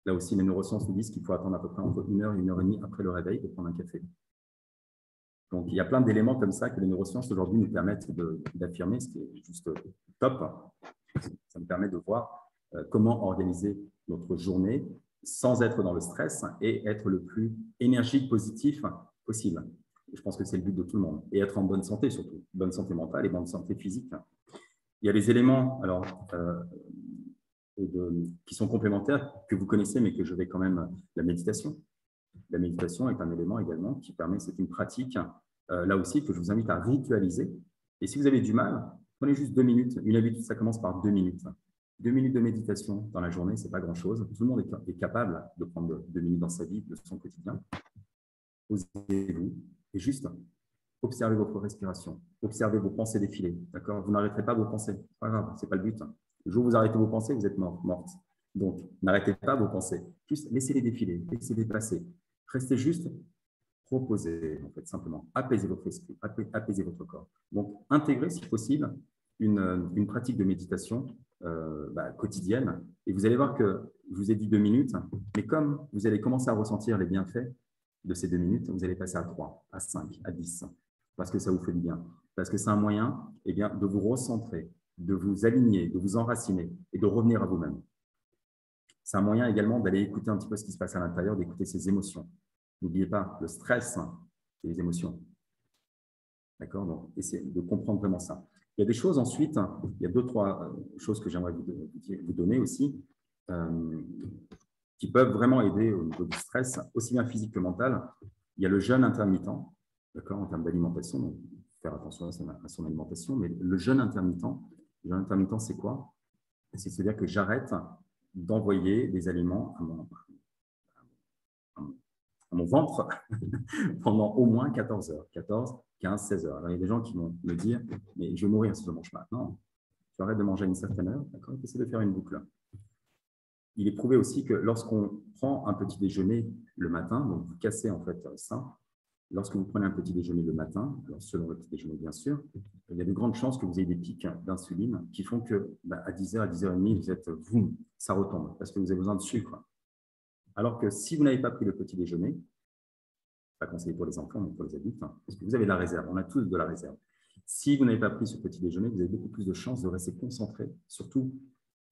Là aussi, les neurosciences nous disent qu'il faut attendre à peu près entre 1 heure et 1 heure et demie après le réveil pour prendre un café. Donc, il y a plein d'éléments comme ça que les neurosciences aujourd'hui nous permettent d'affirmer, ce qui est juste top. Ça nous permet de voir comment organiser notre journée sans être dans le stress et être le plus énergique, positif possible. Je pense que c'est le but de tout le monde. Et être en bonne santé surtout, bonne santé mentale et bonne santé physique. Il y a des éléments qui sont complémentaires, que vous connaissez, mais que je vais quand même… La méditation. La méditation est un élément également qui permet, c'est une pratique, là aussi, que je vous invite à ritualiser. Et si vous avez du mal, prenez juste 2 minutes. Une habitude, ça commence par 2 minutes. 2 minutes de méditation dans la journée, ce n'est pas grand-chose. Tout le monde est capable de prendre 2 minutes dans sa vie, de son quotidien. Posez-vous et juste observez votre respiration. Observez vos pensées défiler. D'accord ? Vous n'arrêterez pas vos pensées. Ce n'est pas grave, ce n'est pas le but. Le jour où vous arrêtez vos pensées, vous êtes morte. Donc, n'arrêtez pas vos pensées. Juste laissez-les défiler, laissez-les passer. Restez juste proposez, en fait, simplement. Apaisez votre esprit, apaisez votre corps. Donc, intégrez, si possible, une pratique de méditation quotidienne. Et vous allez voir que je vous ai dit 2 minutes, mais comme vous allez commencer à ressentir les bienfaits de ces 2 minutes, vous allez passer à 3, à 5, à 10, parce que ça vous fait du bien. Parce que c'est un moyen de vous recentrer, de vous aligner, de vous enraciner et de revenir à vous-même. C'est un moyen également d'aller écouter un petit peu ce qui se passe à l'intérieur, d'écouter ses émotions. N'oubliez pas, le stress, c'est les émotions. D'accord ? Donc, essayez de comprendre vraiment ça. Il y a des choses ensuite, il y a 2-3 choses que j'aimerais vous donner aussi, qui peuvent vraiment aider au niveau du stress, aussi bien physique que mental. Il y a le jeûne intermittent, d'accord, en termes d'alimentation, donc faire attention à son alimentation, mais le jeûne intermittent, c'est quoi? C'est-à-dire que j'arrête d'envoyer des aliments à mon ventre pendant au moins 14 heures, 14, 15, 16 heures. Alors, il y a des gens qui vont me dire, mais je vais mourir si je ne mange pas. Non, tu arrêtes de manger à une certaine heure, d'accord, et tu essaies de faire une boucle. Il est prouvé aussi que lorsqu'on prend un petit déjeuner le matin, donc vous cassez en fait ça, lorsque vous prenez un petit déjeuner le matin, alors selon le petit déjeuner bien sûr, il y a de grandes chances que vous ayez des pics d'insuline qui font que à 10h, à 10h30, vous êtes, ça retombe parce que vous avez besoin de sucre. Alors que si vous n'avez pas pris le petit déjeuner, pas conseillé pour les enfants, mais pour les adultes, parce que vous avez de la réserve, on a tous de la réserve. Si vous n'avez pas pris ce petit déjeuner, vous avez beaucoup plus de chances de rester concentré, surtout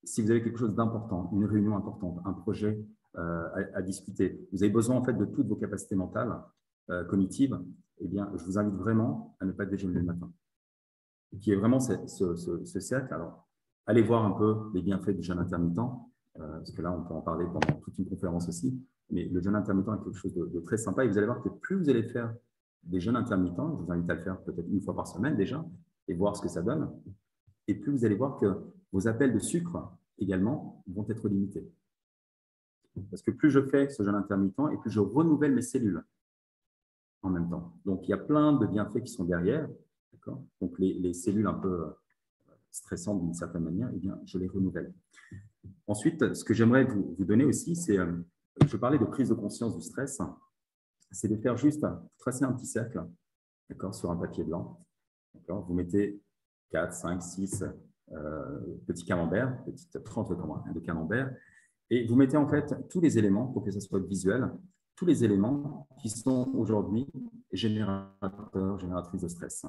si vous avez quelque chose d'important, une réunion importante, un projet à discuter. Vous avez besoin en fait de toutes vos capacités mentales, cognitives. Eh bien, je vous invite vraiment à ne pas déjeuner le matin. Qui est vraiment ce cercle. Alors, allez voir un peu les bienfaits du jeûne intermittent, parce que là, on peut en parler pendant toute une conférence aussi. Mais le jeûne intermittent est quelque chose de très sympa. Et vous allez voir que plus vous allez faire des jeûnes intermittents, je vous invite à le faire peut-être 1 fois par semaine déjà, et voir ce que ça donne. Et plus vous allez voir que vos appels de sucre également vont être limités. Parce que plus je fais ce jeûne intermittent et plus je renouvelle mes cellules en même temps. Donc, il y a plein de bienfaits qui sont derrière. Donc, les cellules un peu stressantes d'une certaine manière, eh bien, je les renouvelle. Ensuite, ce que j'aimerais vous donner aussi, c'est, je parlais de prise de conscience du stress, c'est de faire juste tracer un petit cercle sur un papier blanc. Vous mettez 4, 5, 6 petits camemberts, petites tranches de camembert, et vous mettez en fait tous les éléments, pour que ce soit visuel, tous les éléments qui sont aujourd'hui générateurs, génératrices de stress.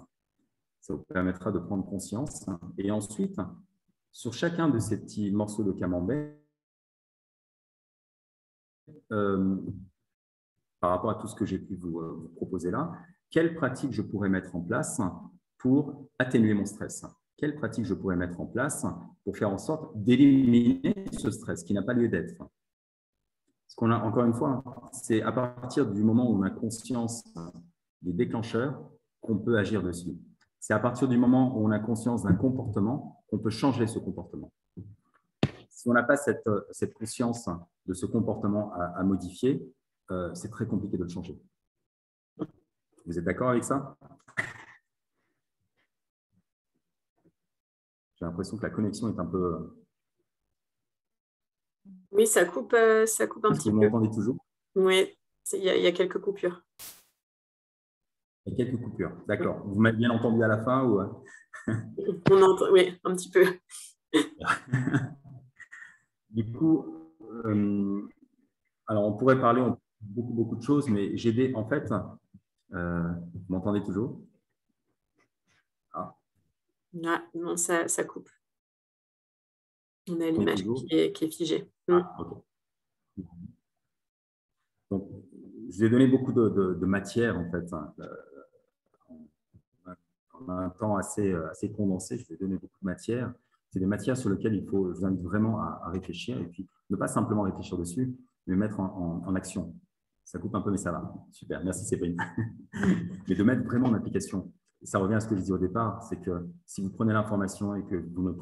Ça vous permettra de prendre conscience. Et ensuite, sur chacun de ces petits morceaux de camembert, par rapport à tout ce que j'ai pu vous proposer là, quelle pratique je pourrais mettre en place pour atténuer mon stress? Quelle pratique je pourrais mettre en place pour faire en sorte d'éliminer ce stress qui n'a pas lieu d'être? Parce qu'on a, encore une fois, c'est à partir du moment où on a conscience des déclencheurs qu'on peut agir dessus. C'est à partir du moment où on a conscience d'un comportement qu'on peut changer ce comportement. Si on n'a pas cette conscience de ce comportement à modifier, c'est très compliqué de le changer. Vous êtes d'accord avec ça? J'ai l'impression que la connexion est un peu… Oui, ça coupe un Est-ce que petit vous peu. m'entendez toujours? Oui, il y a quelques coupures. Il y a quelques coupures. D'accord. Vous m'avez bien entendu à la fin ou… On entend, oui, un petit peu. Du coup, alors on pourrait parler beaucoup de choses, mais j'ai en fait, vous m'entendez toujours? Ah, Ah, non, ça coupe. On a vous m'entendez l'image toujours? qui est figée. Ah, ok. Donc, je vais donner beaucoup de matière, en fait. En un temps assez condensé, je vais donner beaucoup de matière. C'est des matières sur lesquelles je vous invite vraiment à réfléchir et puis ne pas simplement réfléchir dessus, mais mettre en action. Ça coupe un peu, mais ça va. Super, merci Séverine. Mais de mettre vraiment en application. Ça revient à ce que je disais au départ, c'est que si vous prenez l'information et que vous ne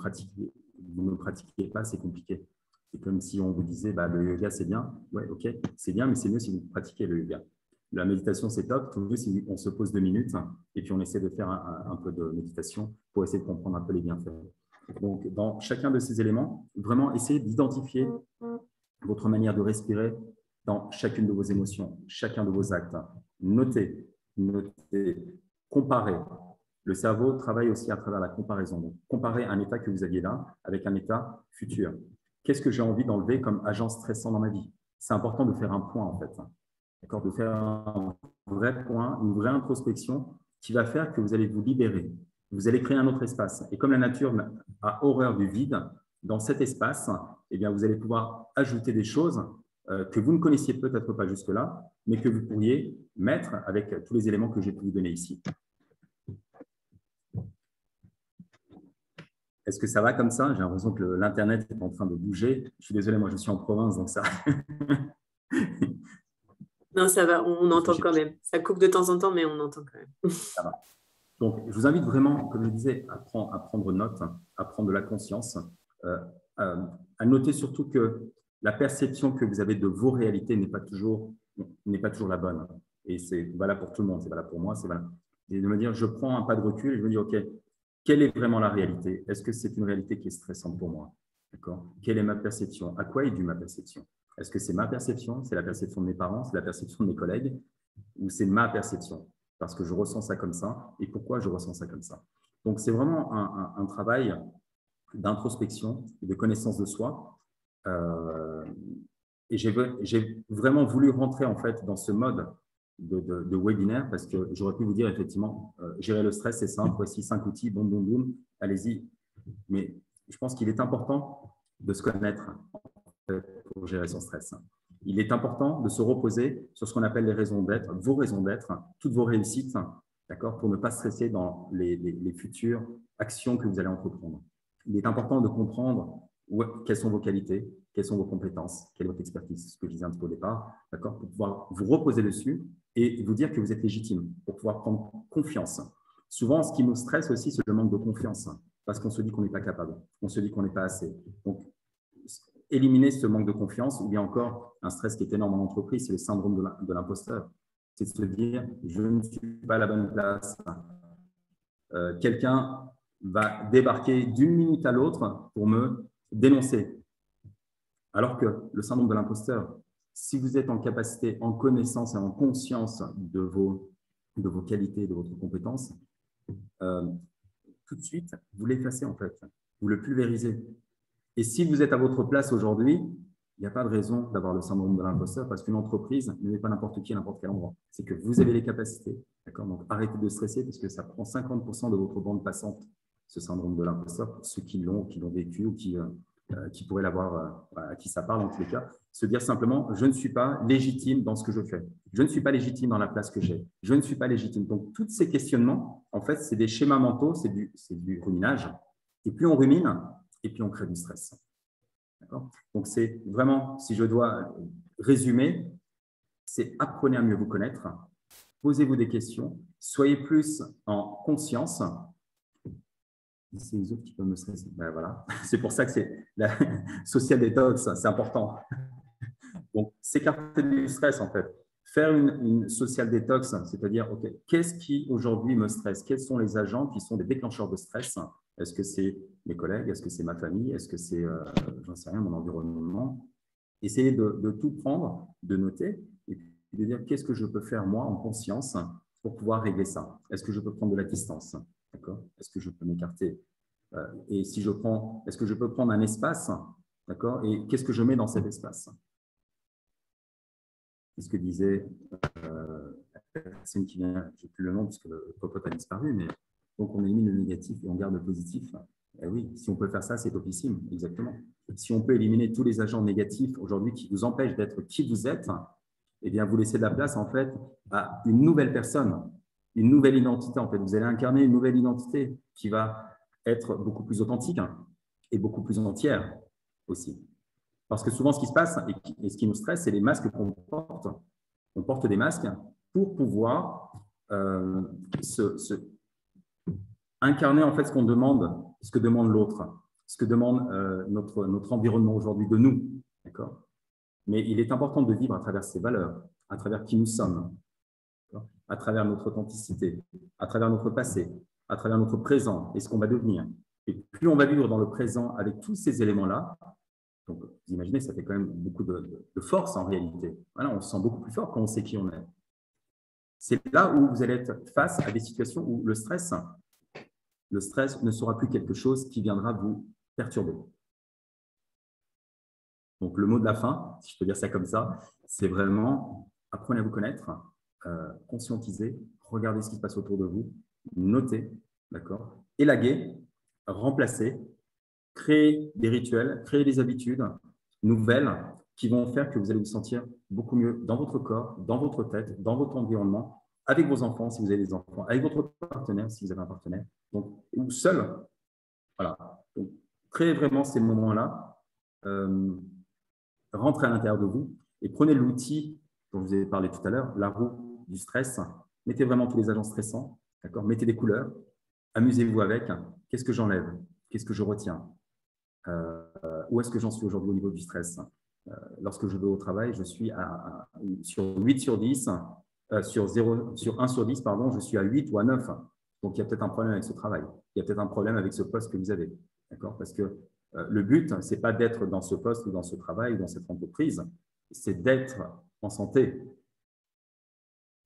pratiquez pas, c'est compliqué. C'est comme si on vous disait, bah, le yoga, c'est bien. Ouais, ok, c'est bien, mais c'est mieux si vous pratiquez le yoga. La méditation, c'est top. Tout mieux si on se pose 2 minutes et puis on essaie de faire un peu de méditation pour essayer de comprendre un peu les bienfaits. Donc, dans chacun de ces éléments, vraiment essayez d'identifier votre manière de respirer dans chacune de vos émotions, chacun de vos actes. Notez, comparez. Le cerveau travaille aussi à travers la comparaison. Donc, comparez un état que vous aviez là avec un état futur. Qu'est-ce que j'ai envie d'enlever comme agent stressant dans ma vie? C'est important de faire un point, en fait. D'accord, de faire un vrai point, une vraie introspection qui va faire que vous allez vous libérer. Vous allez créer un autre espace. Et comme la nature a horreur du vide, dans cet espace, eh bien, vous allez pouvoir ajouter des choses que vous ne connaissiez peut-être pas jusque-là, mais que vous pourriez mettre avec tous les éléments que j'ai pu vous donner ici. Est-ce que ça va comme ça? J'ai l'impression que l'Internet est en train de bouger. Je suis désolé, moi je suis en province, donc ça… Non, ça va, on entend quand même. Ça coupe de temps en temps, mais on entend quand même. Ça va. Donc, je vous invite vraiment, comme je disais, à prendre note, à prendre de la conscience, à noter surtout que la perception que vous avez de vos réalités n'est pas toujours la bonne. Et c'est valable pour tout le monde, c'est valable pour moi, c'est valable. Et de me dire, je prends un pas de recul et je me dis, OK, quelle est vraiment la réalité? Est-ce que c'est une réalité qui est stressante pour moi? D'accord? Quelle est ma perception? À quoi est due ma perception? Est-ce que c'est ma perception? C'est la perception de mes parents? C'est la perception de mes collègues? Ou c'est ma perception? Parce que je ressens ça comme ça et pourquoi je ressens ça comme ça. Donc, c'est vraiment un travail d'introspection et de connaissance de soi. Et j'ai vraiment voulu rentrer en fait dans ce mode de webinaire parce que j'aurais pu vous dire effectivement, gérer le stress, c'est simple, voici 5 outils, boum, boum, boum, allez-y. Mais je pense qu'il est important de se connaître pour gérer son stress. Il est important de se reposer sur ce qu'on appelle les raisons d'être, vos raisons d'être, toutes vos réussites, d'accord, pour ne pas stresser dans les futures actions que vous allez entreprendre. Il est important de comprendre quelles sont vos qualités, quelles sont vos compétences, quelle est votre expertise, ce que je disais un petit peu au départ, d'accord, pour pouvoir vous reposer dessus et vous dire que vous êtes légitime, pour pouvoir prendre confiance. Souvent, ce qui nous stresse aussi, c'est le manque de confiance, parce qu'on se dit qu'on n'est pas capable, on se dit qu'on n'est pas assez. Donc, éliminer ce manque de confiance, ou bien encore un stress qui est énorme en entreprise, c'est le syndrome de l'imposteur. C'est de se dire, je ne suis pas à la bonne place. Quelqu'un va débarquer d'une minute à l'autre pour me dénoncer. Alors que le syndrome de l'imposteur, si vous êtes en capacité, en connaissance et en conscience de vos qualités, de votre compétence, tout de suite, vous l'effacez en fait, vous le pulvérisez. Et si vous êtes à votre place aujourd'hui, il n'y a pas de raison d'avoir le syndrome de l'imposteur parce qu'une entreprise ne met pas n'importe qui à n'importe quel endroit. C'est que vous avez les capacités. Donc, arrêtez de stresser parce que ça prend 50% de votre bande passante, ce syndrome de l'imposteur, pour ceux qui l'ont vécu ou qui pourraient l'avoir, à qui ça parle en tous les cas. Se dire simplement, je ne suis pas légitime dans ce que je fais. Je ne suis pas légitime dans la place que j'ai. Je ne suis pas légitime. Donc, tous ces questionnements, en fait, c'est des schémas mentaux, c'est du ruminage. Et plus on rumine, et puis on crée du stress. Donc, c'est vraiment, si je dois résumer, c'est apprenez à mieux vous connaître, posez-vous des questions, soyez plus en conscience. C'est les autres qui peuvent me stresser. Ben voilà. C'est pour ça que c'est la social détox, c'est important. Donc, s'écarter du stress, en fait. Faire une social détox, c'est-à-dire, OK, qu'est-ce qui aujourd'hui me stresse? Quels sont les agents qui sont des déclencheurs de stress? Est-ce que c'est mes collègues? Est-ce que c'est ma famille? Est-ce que c'est, j'en sais rien, mon environnement? Essayer de tout prendre, de noter, et puis de dire qu'est-ce que je peux faire moi en conscience pour pouvoir régler ça. Est-ce que je peux prendre de la distance? D'accord? Est-ce que je peux m'écarter? Et si je prends, est-ce que je peux prendre un espace? D'accord? Et qu'est-ce que je mets dans cet espace? C'est ce que disait la personne qui vient, je n'ai plus le nom parce que le popote a disparu, mais donc on élimine le négatif et on garde le positif. Et oui, si on peut faire ça, c'est topissime, exactement. Si on peut éliminer tous les agents négatifs aujourd'hui qui vous empêchent d'être qui vous êtes, eh bien, vous laissez de la place en fait à une nouvelle personne, une nouvelle identité. En fait, vous allez incarner une nouvelle identité qui va être beaucoup plus authentique et beaucoup plus entière aussi. Parce que souvent, ce qui se passe et ce qui nous stresse, c'est les masques qu'on porte. On porte des masques pour pouvoir incarner en fait ce qu'on demande, ce que demande l'autre, ce que demande notre environnement aujourd'hui de nous. D'accord? Mais il est important de vivre à travers ces valeurs, à travers qui nous sommes, à travers notre authenticité, à travers notre passé, à travers notre présent et ce qu'on va devenir. Et plus on va vivre dans le présent avec tous ces éléments-là, donc vous imaginez, ça fait quand même beaucoup de force en réalité. Voilà, on se sent beaucoup plus fort quand on sait qui on est. C'est là où vous allez être face à des situations où le stress ne sera plus quelque chose qui viendra vous perturber. Donc, le mot de la fin, si je peux dire ça comme ça, c'est vraiment apprenez à vous connaître, conscientiser, regardez ce qui se passe autour de vous, notez, d'accord, élaguer, remplacer, créer des rituels, créer des habitudes nouvelles qui vont faire que vous allez vous sentir beaucoup mieux dans votre corps, dans votre tête, dans votre environnement, avec vos enfants si vous avez des enfants, avec votre partenaire si vous avez un partenaire, donc, ou seul. Voilà. Donc, créez vraiment ces moments-là. Rentrez à l'intérieur de vous et prenez l'outil dont je vous ai parlé tout à l'heure, la roue du stress. Mettez vraiment tous les agents stressants, d'accord? Mettez des couleurs, amusez-vous avec. Qu'est-ce que j'enlève? Qu'est-ce que je retiens? Où est-ce que j'en suis aujourd'hui au niveau du stress? Lorsque je vais au travail, je suis sur 8 sur 10, sur 1 sur 10, pardon, je suis à 8 ou à 9. Donc, il y a peut-être un problème avec ce travail. Il y a peut-être un problème avec ce poste que vous avez. D'accord? Parce que le but, ce n'est pas d'être dans ce poste ou dans ce travail ou dans cette entreprise, c'est d'être en santé.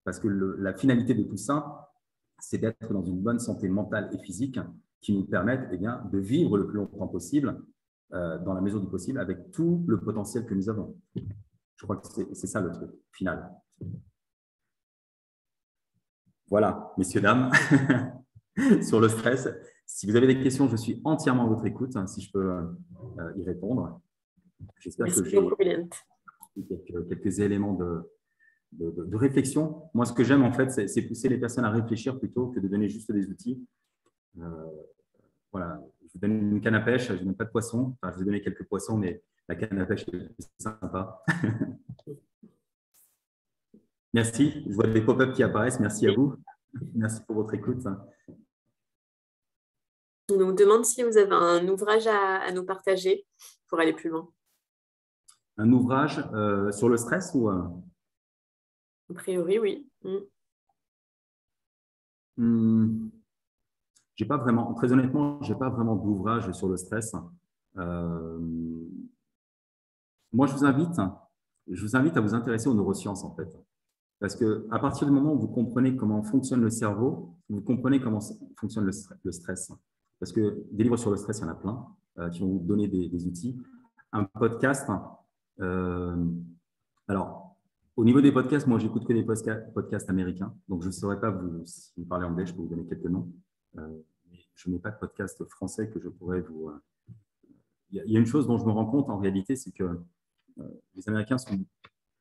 Parce que la finalité de tout ça, c'est d'être dans une bonne santé mentale et physique qui nous permettent de vivre le plus longtemps possible, dans la mesure du possible, avec tout le potentiel que nous avons. Je crois que c'est ça le truc final. Voilà, messieurs, dames, sur le stress. Si vous avez des questions, je suis entièrement à votre écoute, si je peux y répondre. J'espère que j'ai quelques éléments de réflexion. Moi, ce que j'aime, en fait, c'est pousser les personnes à réfléchir plutôt que de donner juste des outils. Voilà, je vous donne une canne à pêche, je ne donne pas de poisson. Enfin, je vous ai donné quelques poissons, mais la canne à pêche est sympa. Merci. Je vois des pop-up qui apparaissent. Merci à vous. Merci pour votre écoute. On nous demande si vous avez un ouvrage à nous partager pour aller plus loin. Un ouvrage sur le stress ou A priori, oui. J'ai pas vraiment, très honnêtement, j'ai pas vraiment d'ouvrage sur le stress. Moi, je vous invite à vous intéresser aux neurosciences, en fait. Parce qu'à partir du moment où vous comprenez comment fonctionne le cerveau, vous comprenez comment fonctionne le stress. Parce que des livres sur le stress, il y en a plein qui vont vous donner des outils. Un podcast. Alors, au niveau des podcasts, moi, j'écoute que des podcasts américains. Donc, je ne saurais pas si vous parlez anglais, je peux vous donner quelques noms. Je n'ai pas de podcast français que je pourrais vous… Il y a une chose dont je me rends compte en réalité, c'est que les Américains sont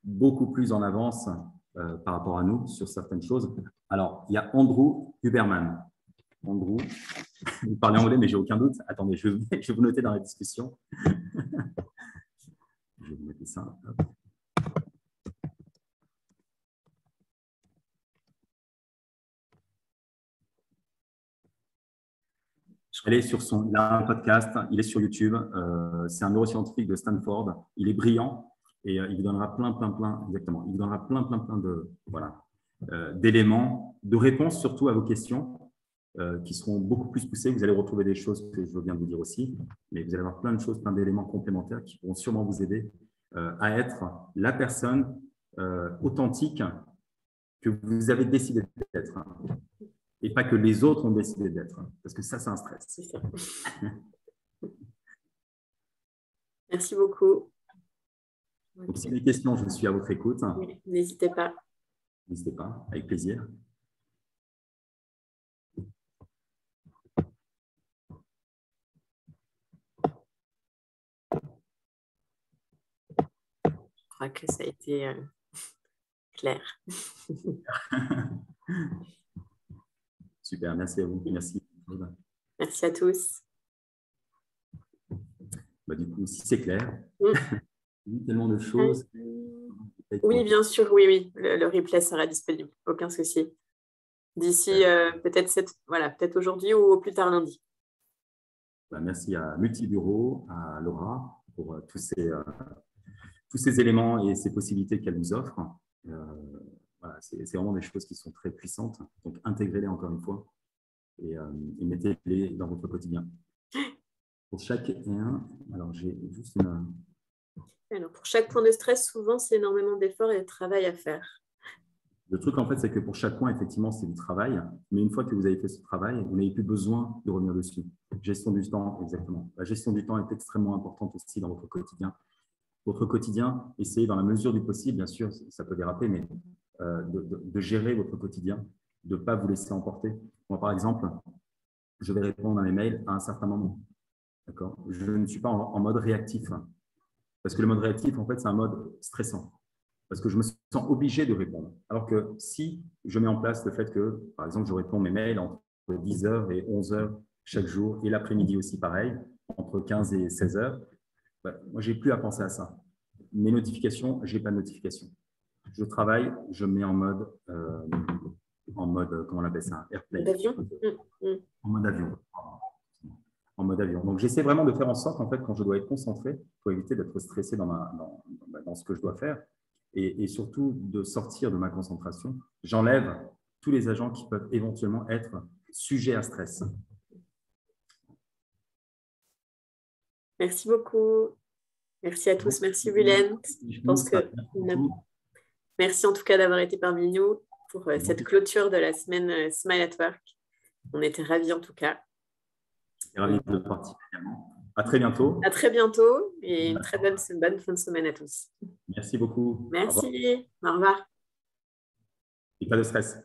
beaucoup plus en avance par rapport à nous sur certaines choses. Alors, il y a Andrew Huberman. Andrew, vous parlez anglais, mais j'ai aucun doute. Attendez, je vais vous noter dans la discussion. Je vais vous mettre ça. Il a un podcast, il est sur YouTube. C'est un neuroscientifique de Stanford. Il est brillant. Et il vous donnera exactement, il vous donnera plein de, voilà, d'éléments, de réponses surtout à vos questions qui seront beaucoup plus poussées. Vous allez retrouver des choses que je viens de vous dire aussi, mais vous allez avoir plein de choses, plein d'éléments complémentaires qui pourront sûrement vous aider à être la personne authentique que vous avez décidé d'être et pas que les autres ont décidé d'être, parce que ça, c'est un stress. C'est ça. Merci beaucoup. Donc, si vous avez des questions, je suis à votre écoute. Oui, n'hésitez pas. N'hésitez pas, avec plaisir. Je crois que ça a été clair. Super, merci à vous. Merci. Merci à tous. Bah, du coup, si c'est clair, tellement de choses. Oui, bien sûr, oui. Le replay sera disponible, aucun souci. D'ici peut-être aujourd'hui ou au plus tard lundi. Bah, merci à Multibureau, à Laura pour tous ces éléments et ces possibilités qu'elle nous offre. Voilà, c'est vraiment des choses qui sont très puissantes. Donc, intégrez-les encore une fois et mettez-les dans votre quotidien. Pour chaque alors j'ai juste une... Alors, pour chaque point de stress, souvent, c'est énormément d'efforts et de travail à faire. Le truc, en fait, c'est que pour chaque point, effectivement, c'est du travail. Mais une fois que vous avez fait ce travail, vous n'avez plus besoin de revenir dessus. Gestion du temps, exactement. La gestion du temps est extrêmement importante aussi dans votre quotidien. Votre quotidien, essayez dans la mesure du possible, bien sûr, ça peut déraper, mais de gérer votre quotidien, de ne pas vous laisser emporter. Moi, par exemple, je vais répondre à mes mails à un certain moment. D'accord ? Je ne suis pas en mode réactif. Parce que le mode réactif, en fait, c'est un mode stressant. Parce que je me sens obligé de répondre. Alors que si je mets en place le fait que, par exemple, je réponds mes mails entre 10h et 11h chaque jour, et l'après-midi aussi pareil, entre 15 et 16h, moi, je n'ai plus à penser à ça. Mes notifications, je n'ai pas de notifications. Je travaille, je mets en mode, comment on appelle ça, airplane. D'avion. En mode avion. En mode avion. Donc, j'essaie vraiment de faire en sorte, en fait, quand je dois être concentré, pour éviter d'être stressé dans ce que je dois faire, et surtout de sortir de ma concentration, j'enlève tous les agents qui peuvent éventuellement être sujets à stress. Merci beaucoup. Merci à tous. Merci, Bulent. Je pense que... Merci en tout cas d'avoir été parmi nous pour cette clôture de la semaine Smile at Work. On était ravis en tout cas. Ravi de participer également. À très bientôt. À très bientôt et une très bonne fin de semaine à tous. Merci beaucoup. Merci. Au revoir. Et pas de stress.